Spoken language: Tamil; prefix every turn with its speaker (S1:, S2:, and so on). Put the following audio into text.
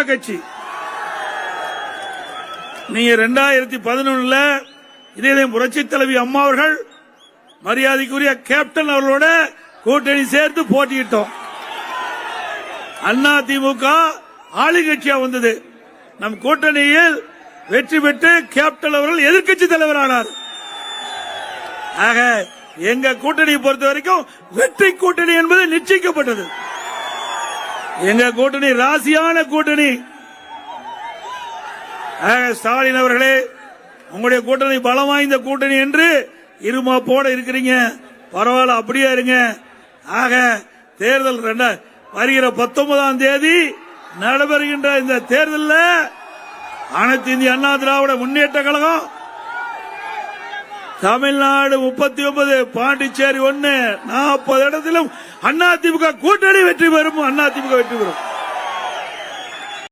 S1: கட்சி நீங்க 2011 இதே புரட்சி தலைவி அம்மா அவர்கள் மரியாதைக்குரிய கேப்டன் அவர்களோட கூட்டணி சேர்த்து போட்டியிட்டோம். அதிமுக ஆளுங்கட்சியா வந்தது. நம் கூட்டணியில் வெற்றி பெற்று கேப்டன் அவர்கள் எதிர்க்கட்சி தலைவரானார். ஆக எங்க கூட்டணியை பொறுத்த வரைக்கும் வெற்றி கூட்டணி என்பது நிச்சயிக்கப்பட்டது. எங்க கூட்டணி ராசியான கூட்டணி. ஸ்டாலின் அவர்களே, உங்களுடைய கூட்டணி பலம் வாய்ந்த கூட்டணி என்று இருமாப்போட இருக்கிறீங்க. பரவாயில்ல, அப்படியே இருங்க. ஆக தேர்தல் வருகிற 19ஆம் தேதி நடைபெறுகின்ற இந்த தேர்தலில் அனைத்து இந்திய அண்ணா திராவிட முன்னேற்ற கழகம் தமிழ்நாடு 39, பாண்டிச்சேரி 1, 40 இடத்திலும் அதிமுக கூட்டணி வெற்றி பெறும். அதிமுக வெற்றி பெறும்.